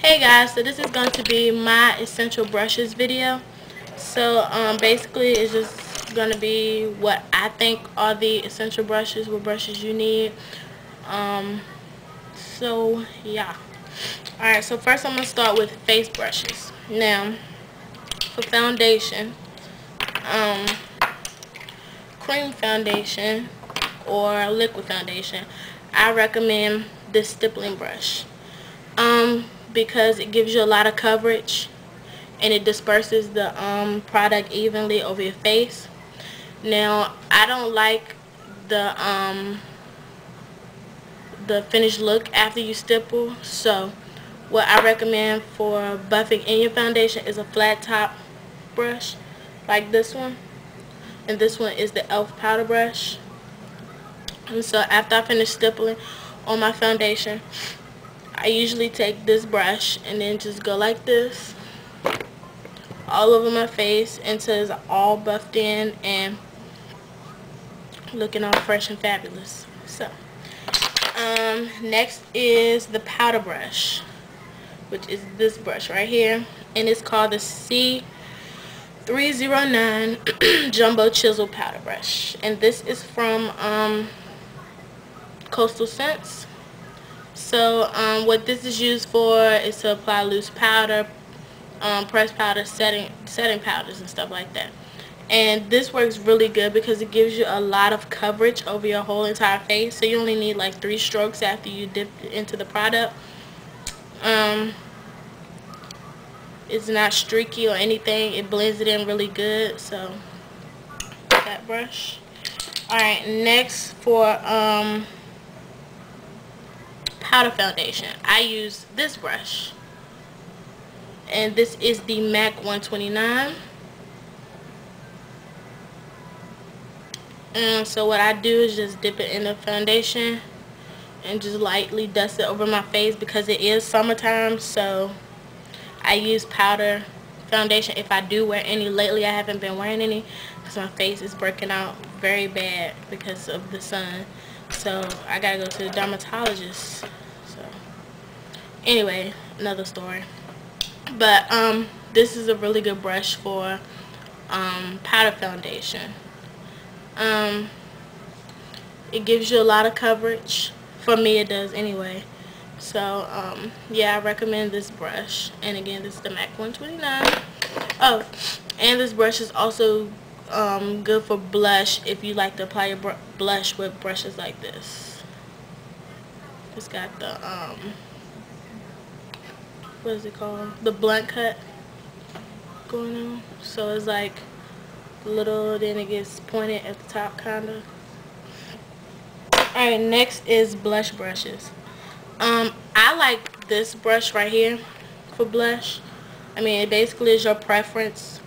Hey guys, so this is going to be my essential brushes video. So basically it's just going to be what I think are the essential brushes, what brushes you need. So yeah. Alright, so first I'm going to start with face brushes. Now, for foundation, cream foundation or liquid foundation, I recommend this stippling brush. Because it gives you a lot of coverage and it disperses the product evenly over your face. Now, I don't like the finished look after you stipple, so what I recommend for buffing in your foundation is a flat top brush like this one, and this one is the e.l.f. powder brush. And so after I finish stippling on my foundation, I usually take this brush and then just go like this all over my face until it's all buffed in and looking all fresh and fabulous. So next is the powder brush, which is this brush right here, and it's called the C309 Jumbo Chisel Powder Brush, and this is from Coastal Scents. So what this is used for is to apply loose powder, pressed powder, setting powders and stuff like that. And this works really good because it gives you a lot of coverage over your whole entire face. So you only need like 3 strokes after you dip into the product. It's not streaky or anything. It blends it in really good. So that brush. Alright, next for powder foundation, I use this brush, and this is the MAC 129. And so what I do is just dip it in the foundation and just lightly dust it over my face because it is summertime, so I use powder foundation if I do wear any. Lately I haven't been wearing any because my face is breaking out very bad because of the sun, so I gotta go to the dermatologist. So anyway, another story. But this is a really good brush for powder foundation. It gives you a lot of coverage. For me it does anyway. So yeah, I recommend this brush. And again, this is the MAC 129. Oh, and this brush is also good for blush if you like to apply your blush with brushes like this. It's got the what is it called, the blunt cut going on, so it's like little, then it gets pointed at the top kinda. Alright, next is blush brushes. I like this brush right here for blush. I mean, it basically is your preference.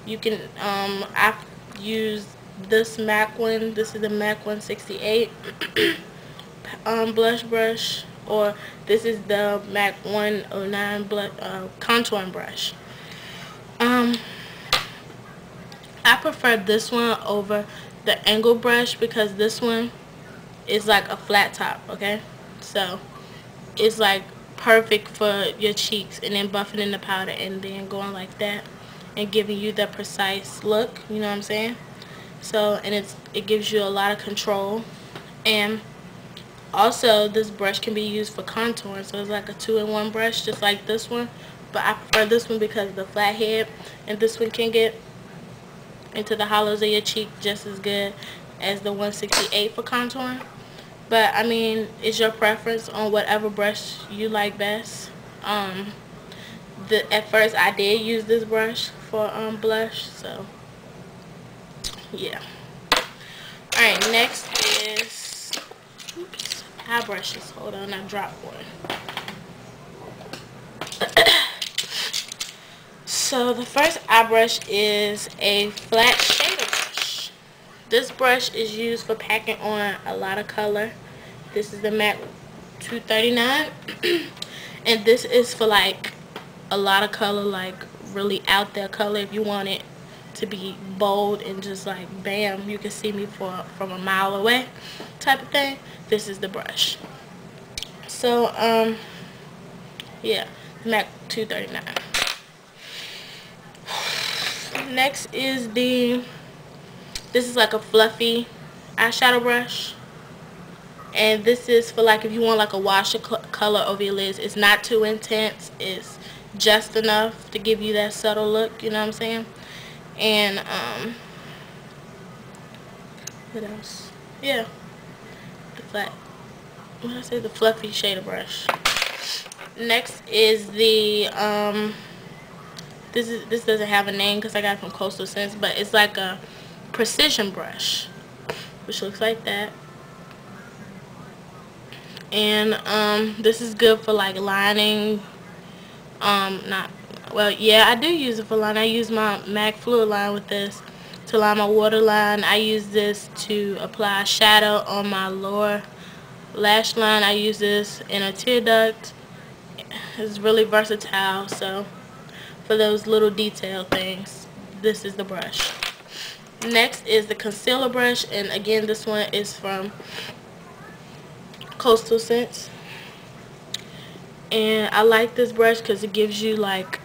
You can I've used this MAC one. This is the MAC 168 blush brush, or this is the MAC 109 contouring brush. I prefer this one over the angle brush because this one is like a flat top, okay? So it's like perfect for your cheeks, and then buffing in the powder and then going like that and giving you the precise look, you know what I'm saying? So, and it gives you a lot of control. And also this brush can be used for contouring, so it's like a 2-in-1 brush just like this one, but I prefer this one because of the flat head, and this one can get into the hollows of your cheek just as good as the 168 for contouring. But I mean, it's your preference on whatever brush you like best. At first I did use this brush for blush, so yeah. Alright, next is eye brushes. Hold on, I dropped one. So the first eye brush is a flat shader brush. This brush is used for packing on a lot of color. This is the MAC 239. And this is for like a lot of color, like really out there color. If you want it to be bold and just like bam, you can see me from a mile away type of thing, this is the brush. So yeah, MAC 239. Next is this is like a fluffy eyeshadow brush. And this is for like if you want like a wash of color over your lids. It's not too intense. It's just enough to give you that subtle look, you know what I'm saying? And what else? Yeah, the fluffy shader brush. Next is the this doesn't have a name because I got it from Coastal Scents, but it's like a precision brush, which looks like that. And this is good for like lining. Yeah, I do use it for line. I use my MAC fluid line with this to line my waterline. I use this to apply shadow on my lower lash line. I use this in a tear duct. It's really versatile, so for those little detail things, this is the brush. Next is the concealer brush, and again, this one is from Coastal Scents. And I like this brush because it gives you like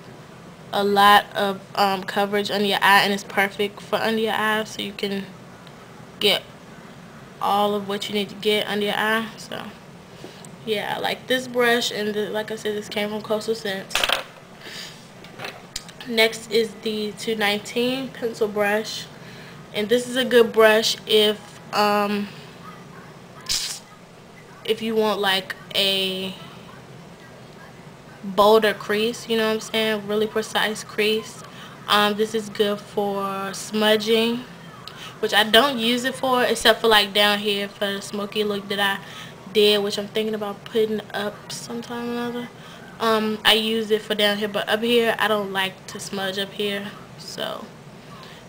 a lot of coverage under your eye, and it's perfect for under your eye, so you can get all of what you need to get under your eye. So yeah, I like this brush, and like I said, this came from Coastal Scents. Next is the 219 pencil brush, and this is a good brush if you want like a bolder crease, you know what I'm saying, really precise crease. This is good for smudging, which I don't use it for except for like down here for the smoky look that I did, which I'm thinking about putting up sometime or another. I use it for down here, but up here I don't like to smudge up here. So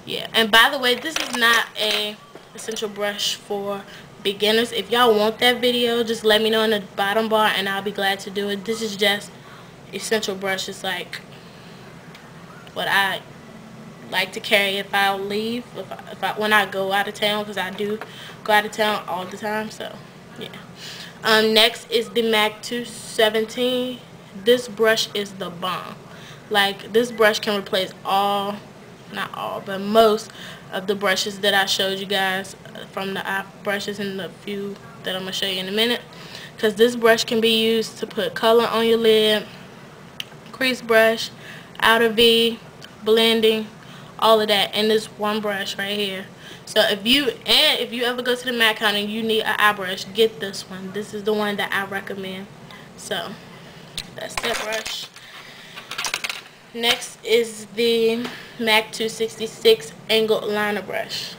yeah, and by the way, this is not a essential brush for beginners. If y'all want that video, just let me know in the bottom bar and I'll be glad to do it. This is just essential brush. Is like what I like to carry if I leave, when I go out of town, because I do go out of town all the time. So yeah. Next is the MAC 217. This brush is the bomb. Like, this brush can replace all, not all, but most of the brushes that I showed you guys from the eye brushes and the few that I'm gonna show you in a minute, because this brush can be used to put color on your lid, crease brush, outer V, blending, all of that in this one brush right here. So if you ever go to the MAC counter and you need an eye brush, get this one. This is the one that I recommend. So that's that brush. Next is the MAC 266 angled liner brush,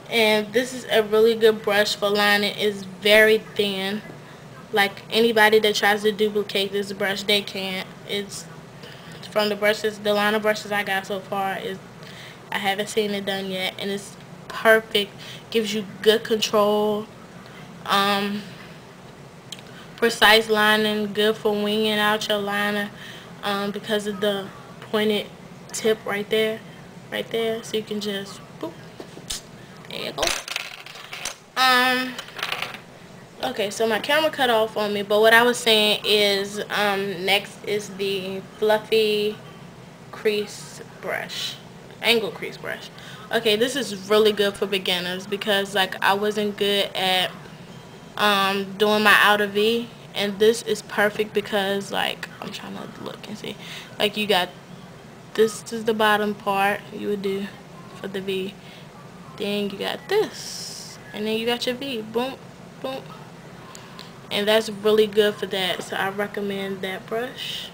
and this is a really good brush for lining. It's very thin. Like, anybody that tries to duplicate this brush, they can't. It's from the liner brushes I got so far, I haven't seen it done yet, and it's perfect. Gives you good control, precise lining, good for winging out your liner, because of the pointed tip right there, so you can just boop, there you go. Okay, so my camera cut off on me, but what I was saying is, next is the fluffy crease brush, angle crease brush. Okay, this is really good for beginners because, like, I wasn't good at doing my outer V, and this is perfect because, like, I'm trying to look and see, like, you got this is the bottom part you would do for the V, then you got this, and then you got your V, boom, boom. And that's really good for that, so I recommend that brush.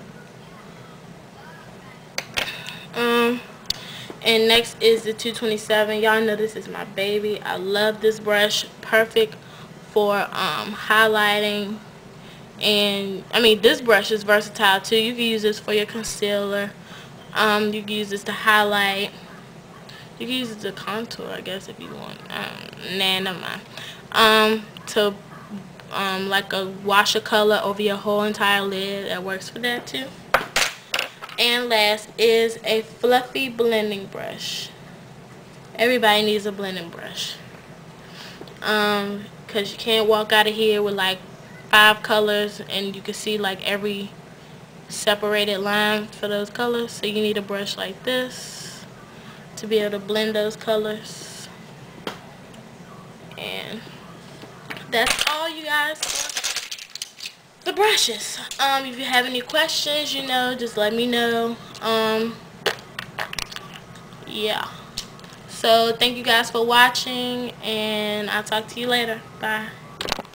And next is the 227. Y'all know this is my baby. I love this brush. Perfect for highlighting. And I mean, this brush is versatile too. You can use this for your concealer. You can use this to highlight. You can use it to contour, I guess, if you want. Nah, never mind. To like a wash of color over your whole entire lid, that works for that too. And last is a fluffy blending brush. Everybody needs a blending brush, because you can't walk out of here with like 5 colors and you can see like every separated line for those colors. So you need a brush like this to be able to blend those colors. And that's all, you guys, for the brushes. If you have any questions, you know, just let me know. Yeah. So thank you guys for watching, and I'll talk to you later. Bye.